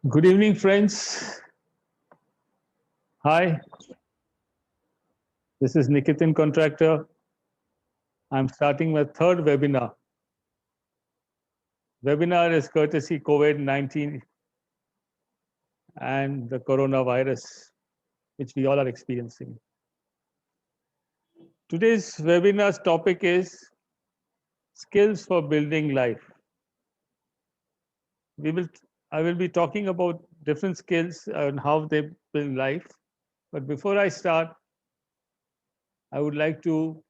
Good evening, friends. Hi, this is Nikitin Contractor. I'm starting my third webinar. Webinar is courtesy COVID-19 and the coronavirus, which we all are experiencing. Today's webinar's topic is skills for building life. We will, I will be talking about different skills and how they build life. But before I start, I would like to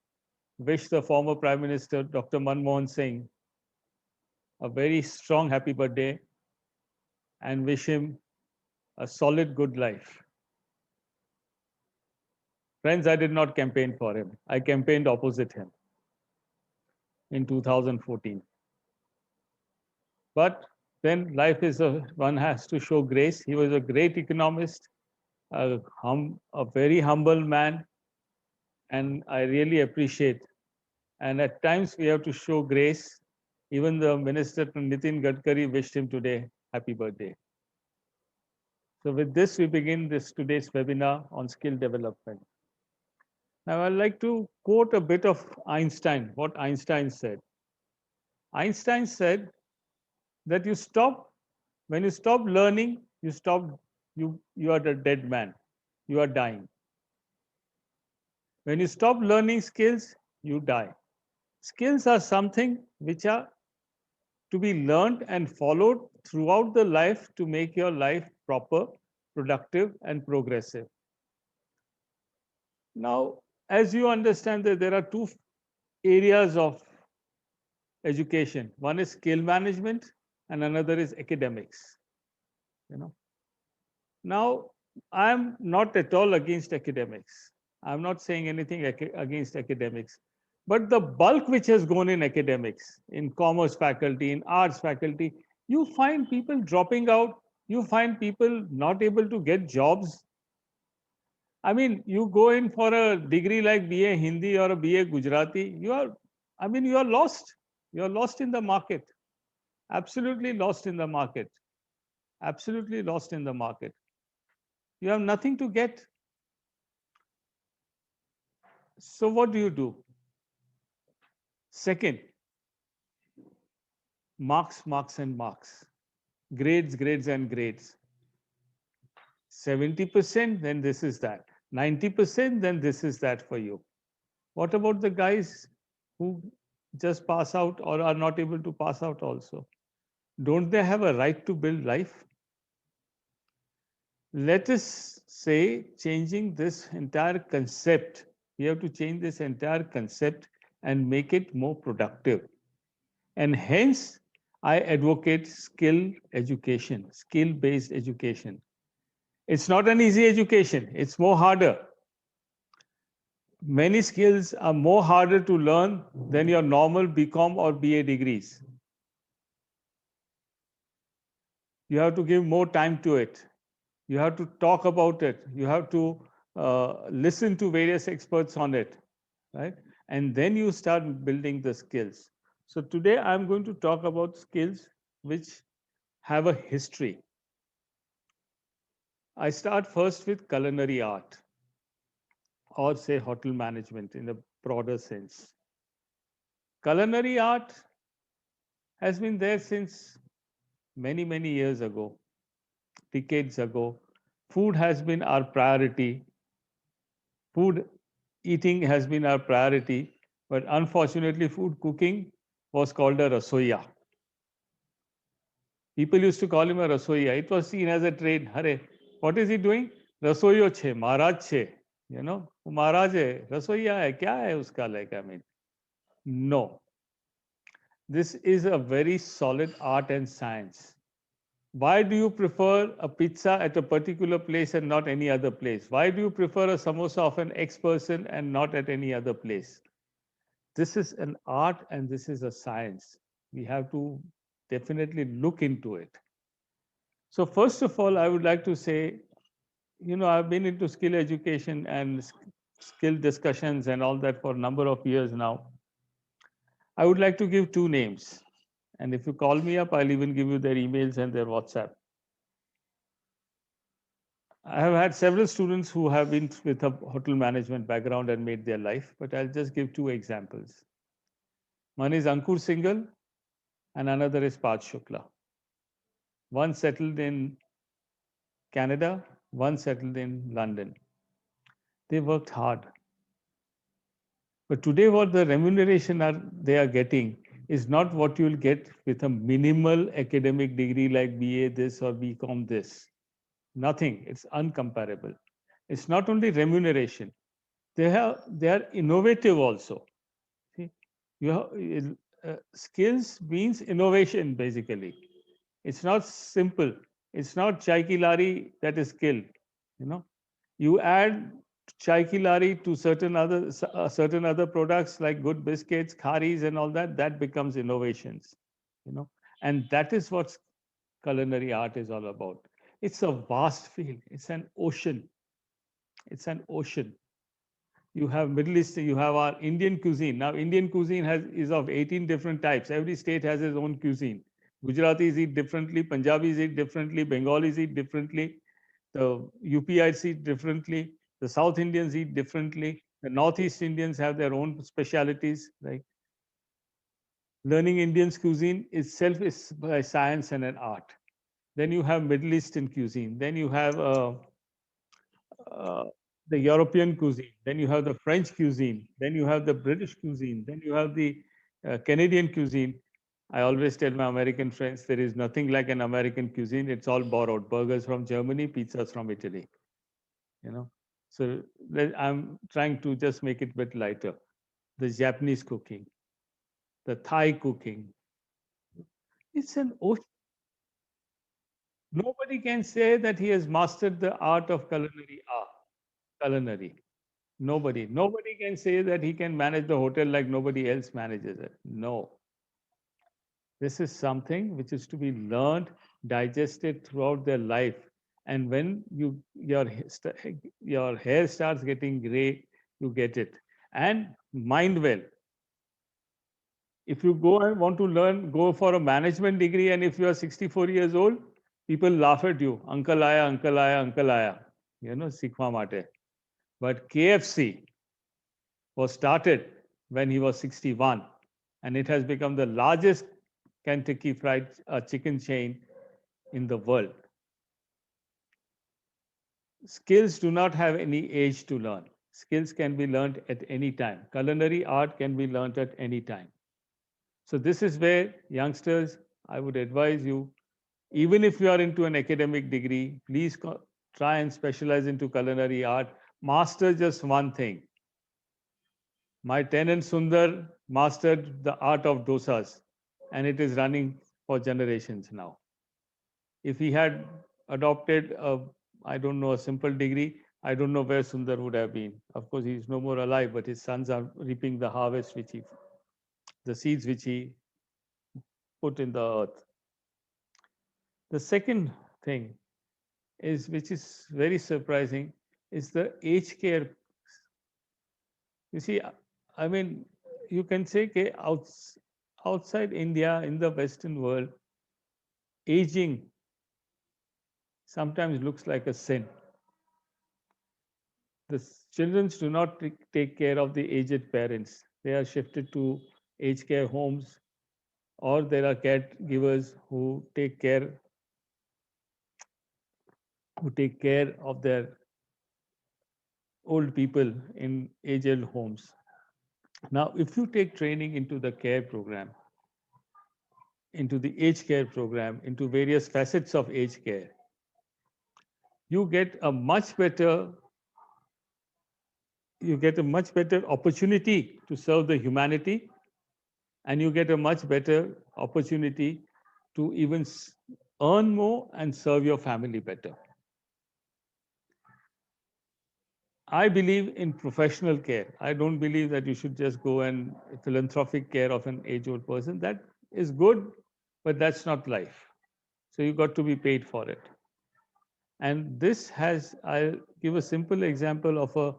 wish the former Prime Minister, Dr. Manmohan Singh, a very strong happy birthday and wish him a solid good life. Friends, I did not campaign for him. I campaigned opposite him in 2014. But then life is one has to show grace. He was a great economist, a very humble man, and I really appreciate. And at times we have to show grace. Even the minister Nitin Gadkari wished him today happy birthday. So with this, we begin this today's webinar on skill development. Now, I'd like to quote a bit of Einstein, what Einstein said. Einstein said that when you stop learning, you are a dead man. You are dying. When you stop learning skills, you die. Skills are something which are to be learned and followed throughout the life to make your life proper, productive, and progressive. Now, as you understand that there are two areas of education. One is skill management and another is academics. You know. Now, I'm not at all against academics. I'm not saying anything against academics. But the bulk which has gone in academics, in commerce faculty, in arts faculty, you find people dropping out. You find people not able to get jobs. I mean, you go in for a degree like BA Hindi or a BA Gujarati, you are lost. You are lost in the market. Absolutely lost in the market. Absolutely lost in the market. You have nothing to get. So what do you do? Second, marks, marks, and marks. Grades, grades, and grades. 70%, then this is that. 90%, then this is that for you. What about the guys who just pass out or are not able to pass out also? Don't they have a right to build life? Let us say changing this entire concept. We have to change this entire concept and make it more productive. And hence, I advocate skill education, skill based education. It's not an easy education, it's more harder. Many skills are more harder to learn than your normal BCom or BA degrees. You have to give more time to it. You have to talk about it. You have to listen to various experts on it, right? And then you start building the skills. So today I'm going to talk about skills which have a history. I start first with culinary art, or say hotel management in a broader sense. Culinary art has been there since many, many years ago, decades ago. Food has been our priority. Food eating has been our priority, but unfortunately, food cooking was called a rasoiya. People used to call him a rasoiya. It was seen as a trade. Hare, what is he doing? Rasoiyo che, Maharaj che. You know, Maharaj hai, rasoiya hai, kya hai uska like, I mean. No. This is a very solid art and science. Why do you prefer a pizza at a particular place and not any other place? Why do you prefer a samosa of an X person and not at any other place? This is an art and this is a science. We have to definitely look into it. So first of all, I would like to say, I've been into skill education and skill discussions and all that for a number of years now. I would like to give two names. And if you call me up, I'll even give you their emails and their WhatsApp. I have had several students who have been with a hotel management background and made their life, but I'll just give two examples. One is Ankur Singhal and another is Parth Shukla. One settled in Canada, one settled in London. They worked hard. But today, what the remuneration they are getting is not what you'll get with a minimal academic degree like BA this or BCom this. Nothing. It's uncomparable. It's not only remuneration. They are innovative also. See, you have, skills means innovation basically. It's not simple. It's not chai ki lari that is skill. You add chai ki lari to certain other products like good biscuits, kharis, and all that. That becomes innovations. You know, and that is what culinary art is all about. It's a vast field. It's an ocean. It's an ocean. You have Middle East, you have our Indian cuisine. Now, Indian cuisine is of 18 different types. Every state has its own cuisine. Gujaratis eat differently, Punjabis eat differently, Bengalis eat differently, the UPIs eat differently, the South Indians eat differently, the Northeast Indians have their own specialities. Like learning Indian cuisine itself is by science and an art. Then you have Middle Eastern cuisine. Then you have uh, the European cuisine, then you have the French cuisine, then you have the British cuisine, then you have the Canadian cuisine. I always tell my American friends there is nothing like an American cuisine. It's all borrowed. Burgers from Germany, pizzas from Italy. You know, so I'm trying to just make it a bit lighter. The Japanese cooking, the Thai cooking. It's an ocean. Nobody can say that he has mastered the art of culinary. Nobody can say that he can manage the hotel like nobody else manages it. No, this is something which is to be learned, digested throughout their life. And when your hair starts getting gray, you get it. And mind well. If you go and want to learn, go for a management degree, and if you are 64 years old, people laugh at you. Uncle aaya, uncle aaya, uncle aaya. Sikhwa mate. But KFC was started when he was 61, and it has become the largest Kentucky Fried Chicken chain in the world. Skills do not have any age to learn. Skills can be learned at any time. Culinary art can be learned at any time. So this is where youngsters, I would advise you, even if you are into an academic degree, please try and specialize into culinary art. Master just one thing. My tenant Sundar mastered the art of dosas, and it is running for generations now. If he had adopted I don't know, a simple degree, I don't know where Sundar would have been. Of course, he is no more alive, but his sons are reaping the harvest the seeds which he put in the earth. The second thing is, which is very surprising, is the aged care. You see, I mean, you can say okay, outside India, in the Western world, aging sometimes looks like a sin. The children do not take care of the aged parents. They are shifted to aged care homes, or there are caregivers who take care of their old people in aged homes. Now, if you take training into the care program, into the aged care program, into various facets of aged care, you get a much better opportunity to serve the humanity, and you get a much better opportunity to even earn more and serve your family better. I believe in professional care. I don't believe that you should just go and philanthropic care of an age-old person. That is good, but that's not life. So you got to be paid for it. And I'll give a simple example of a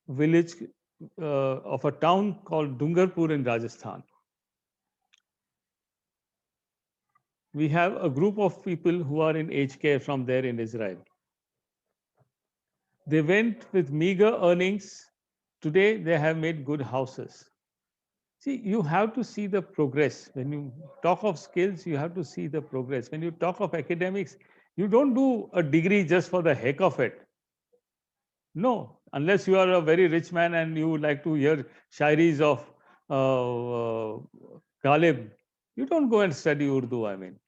village, of a town called Dungarpur in Rajasthan. We have a group of people who are in aged care from there in Israel. They went with meager earnings. Today, they have made good houses. See, you have to see the progress. When you talk of skills, you have to see the progress. When you talk of academics, you don't do a degree just for the heck of it. No, unless you are a very rich man and you like to hear shairis of Ghalib, you don't go and study Urdu. I mean,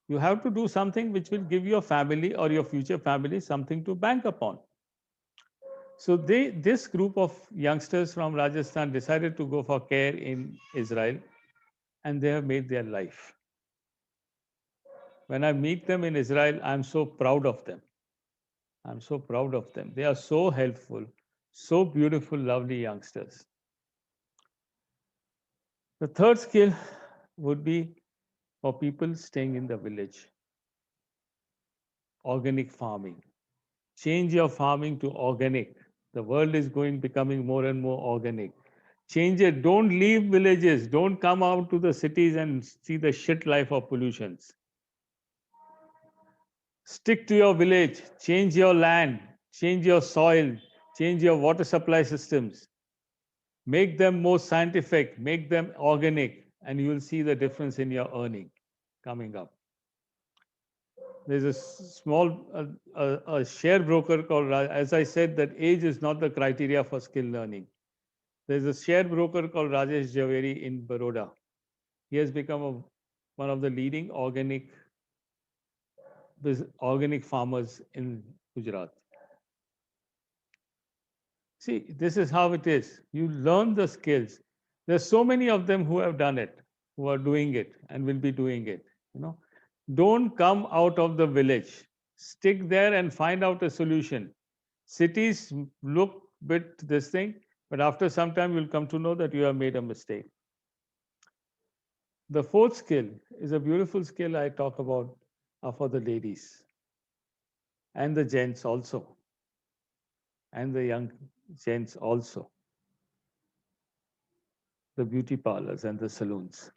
you have to do something which will give your family or your future family something to bank upon. So this group of youngsters from Rajasthan decided to go for care in Israel, and they have made their life. When I meet them in Israel, I'm so proud of them. I'm so proud of them. They are so helpful, so beautiful, lovely youngsters. The third skill would be for people staying in the village. Organic farming. Change your farming to organic. The world is becoming more and more organic. Change it. Don't leave villages. Don't come out to the cities and see the shit life of pollutions. Stick to your village. Change your land. Change your soil. Change your water supply systems. Make them more scientific. Make them organic. And you will see the difference in your earning coming up. There's a small a share broker called, as I said, that age is not the criteria for skill learning. There's a share broker called Rajesh Javeri in Baroda. He has become one of the leading organic farmers in Gujarat. See, this is how it is. You learn the skills. There's so many of them who have done it, who are doing it and will be doing it. You know, don't come out of the village. Stick there and find out a solution. Cities look bit this thing, but after some time you'll come to know that you have made a mistake. The fourth skill is a beautiful skill I talk about for the ladies and the gents also, and the young gents also. The beauty parlors and the salons.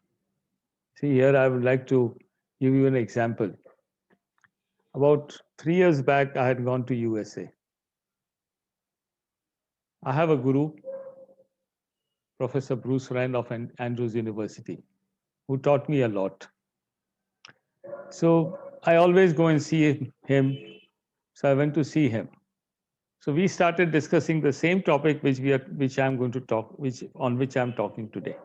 See, here I would like to give you an example. About 3 years back, I had gone to USA. I have a guru, Professor Bruce Wren of Andrews University, who taught me a lot. So I always go and see him. So I went to see him. So we started discussing the same topic which I'm going to talk, on which I'm talking today.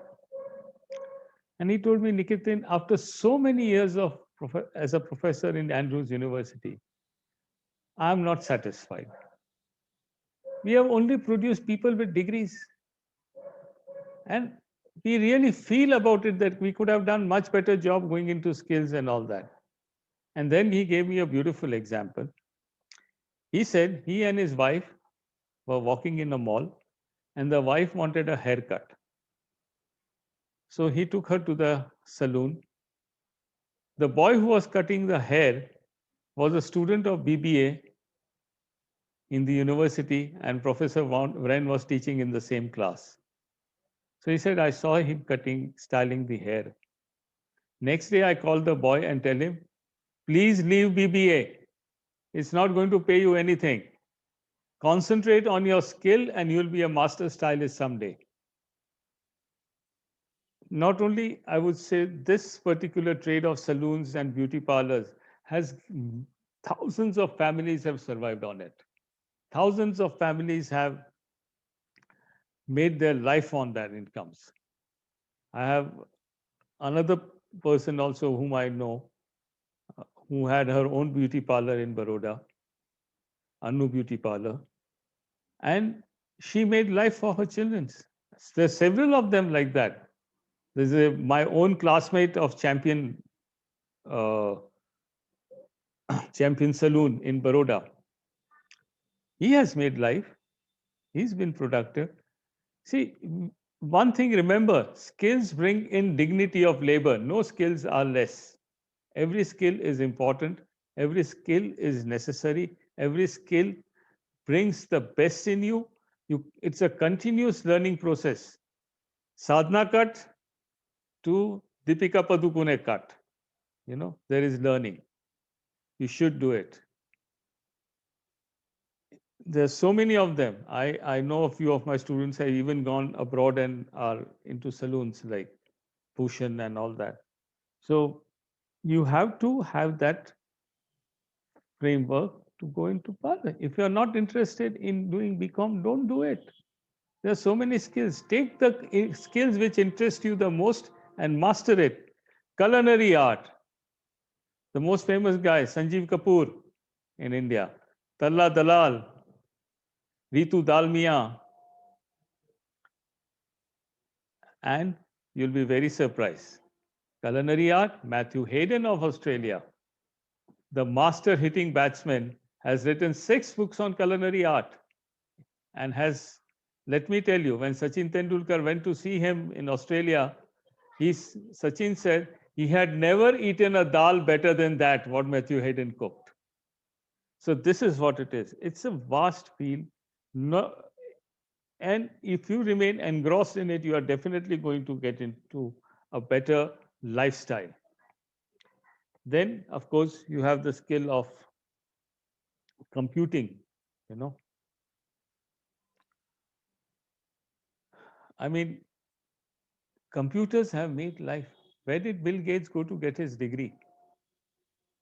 And he told me, Nikitin, after so many years of as a professor in Andrews University, I'm not satisfied. We have only produced people with degrees. And we really feel about it that we could have done much better job going into skills and all that. And then he gave me a beautiful example. He said he and his wife were walking in a mall and the wife wanted a haircut. So he took her to the saloon. The boy who was cutting the hair was a student of BBA in the university, and Professor Wren was teaching in the same class. So he said, I saw him styling the hair. Next day, I called the boy and tell him, please leave BBA. It's not going to pay you anything. Concentrate on your skill and you'll be a master stylist someday. Not only, I would say, this particular trade of saloons and beauty parlors has thousands of families have survived on it. Thousands of families have made their life on their incomes. I have another person also whom I know who had her own beauty parlor in Baroda, Anu Beauty Parlor, and she made life for her children. There's several of them like that. There's my own classmate of uh, Champion Saloon in Baroda. He has made life. He's been productive. See, one thing remember, skills bring in dignity of labor. No skills are less. Every skill is important. Every skill is necessary. Every skill brings the best in you. It's a continuous learning process. Sadhana cut to Deepika Padukone cut. There is learning. You should do it. There's so many of them. I know a few of my students have even gone abroad and are into saloons like Bhushan and all that. So you have to have that framework to go into parlor. If you're not interested in doing BCom, don't do it. There are so many skills. Take the skills which interest you the most and master it. Culinary art. The most famous guy, Sanjeev Kapoor in India. Talla Dalal, Ritu Dalmia, and you'll be very surprised. Culinary art, Matthew Hayden of Australia, the master hitting batsman, has written 6 books on culinary art and has, let me tell you, when Sachin Tendulkar went to see him in Australia, Sachin said he had never eaten a dal better than that, what Matthew Hayden cooked. So this is what it is. It's a vast field. No, and if you remain engrossed in it, you are definitely going to get into a better lifestyle. Then, of course, you have the skill of computing. You know, I mean, computers have made life. Where did Bill Gates go to get his degree?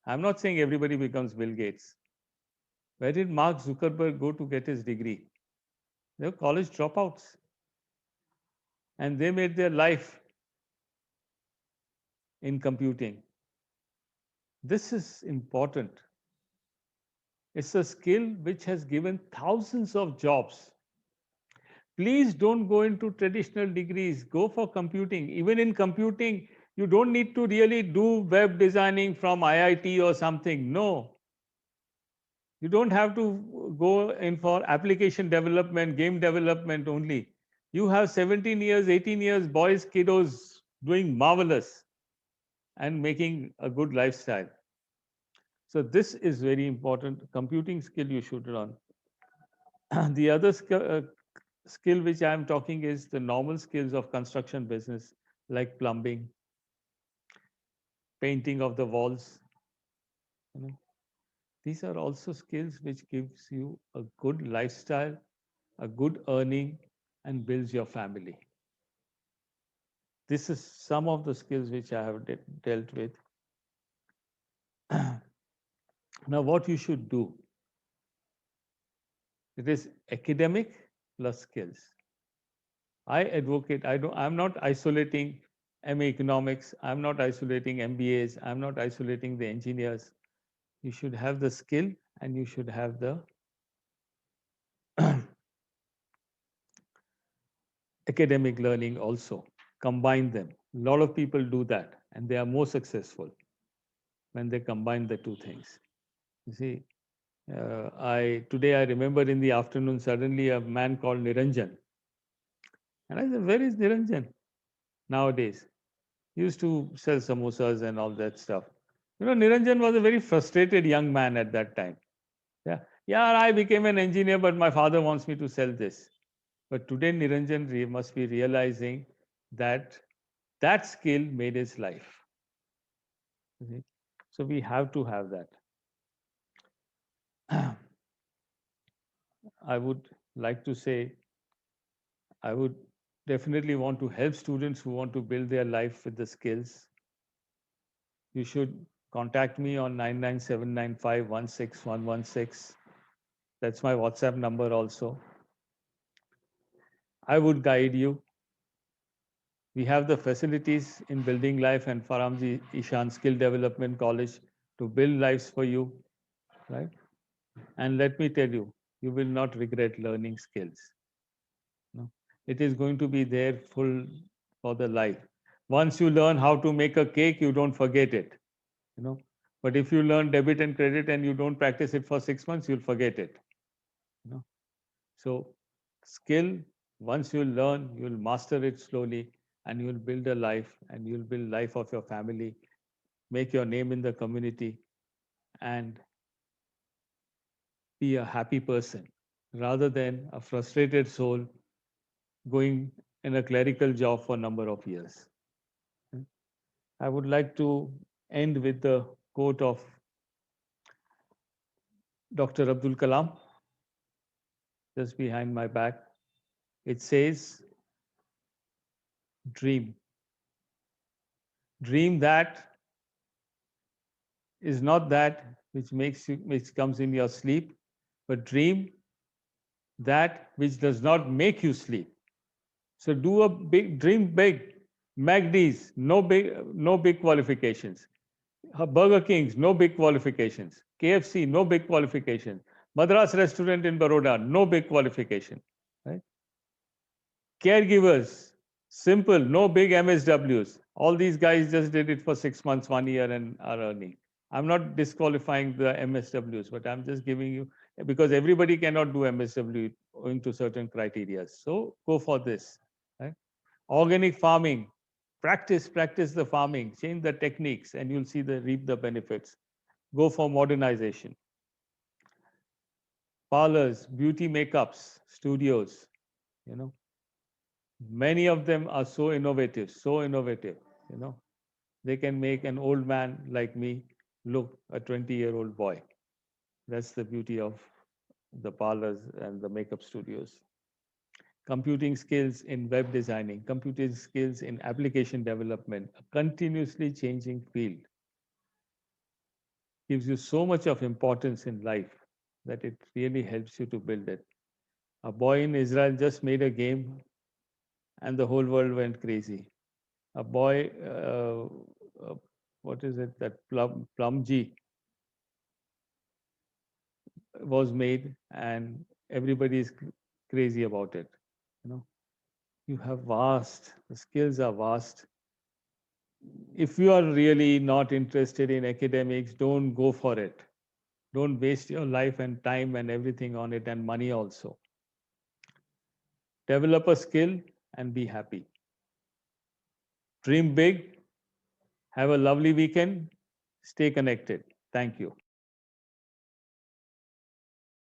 I'm not saying everybody becomes Bill Gates. Where did Mark Zuckerberg go to get his degree? They were college dropouts. And they made their life in computing. This is important. It's a skill which has given thousands of jobs. Please don't go into traditional degrees. Go for computing. Even in computing, you don't need to really do web designing from IIT or something. No. You don't have to go in for application development, game development only. You have 17 years, 18 years, boys, kiddos doing marvelous and making a good lifestyle. So this is very important. Computing skill you should learn. The other skill which I am talking is the normal skills of construction business, like plumbing, painting of the walls. You know, these are also skills which gives you a good lifestyle, a good earning, and builds your family. This is some of the skills which I have dealt with. Now, what you should do? It is academic plus skills. I advocate, I'm not isolating MA economics, I'm not isolating MBAs, I'm not isolating the engineers. You should have the skill and you should have the academic learning also. Combine them. A lot of people do that and they are more successful when they combine the two things. You see, I today I remember in the afternoon suddenly a man called Niranjan. And I said, where is Niranjan nowadays? He used to sell samosas and all that stuff. You know, Niranjan was a very frustrated young man at that time. Yeah, yeah, I became an engineer, but my father wants me to sell this. But today, Niranjan must be realizing that that skill made his life. So we have to have that. I would like to say, I would definitely want to help students who want to build their life with the skills. You should contact me on 99795 That's my WhatsApp number also. I would guide you. We have the facilities in Building Life and Faramji Ishan Skill Development College to build lives for you, right? And let me tell you, you will not regret learning skills. No? It is going to be there full for the life. Once you learn how to make a cake, you don't forget it, you know. But if you learn debit and credit and you don't practice it for 6 months, you'll forget it. You know? So skill, once you learn, you'll master it slowly and you'll build a life and you'll build life of your family, make your name in the community and be a happy person rather than a frustrated soul going in a clerical job for a number of years. I would like to end with the quote of Dr. Abdul Kalam. just behind my back. It says, dream. Dream that is not that which comes in your sleep, but dream that which does not make you sleep. So do a big dream big. MACD's, no big qualifications. Burger King's, no big qualifications. KFC, no big qualification. Madras restaurant in Baroda, no big qualification. Right? Caregivers, simple, no big MSWs. All these guys just did it for 6 months, 1 year, and are earning. I'm not disqualifying the MSWs, but I'm just giving you, because everybody cannot do MSW owing to certain criteria. So go for this. Right? Organic farming, practice the farming, change the techniques, and you'll see reap the benefits. Go for modernization. Parlors, beauty makeups, studios, you know, many of them are so innovative, you know. They can make an old man like me look a 20-year-old boy. That's the beauty of the parlors and the makeup studios. Computing skills in web designing, computing skills in application development, a continuously changing field, gives you so much of importance in life that it really helps you to build it. A boy in Israel just made a game and the whole world went crazy. A boy, what is it, that Plum-G was made and everybody is crazy about it. You know, you have the skills are vast. If you are really not interested in academics, don't go for it. Don't waste your life and time and everything on it, and money also. Develop a skill and be happy. Dream big. Have a lovely weekend. Stay connected. Thank you.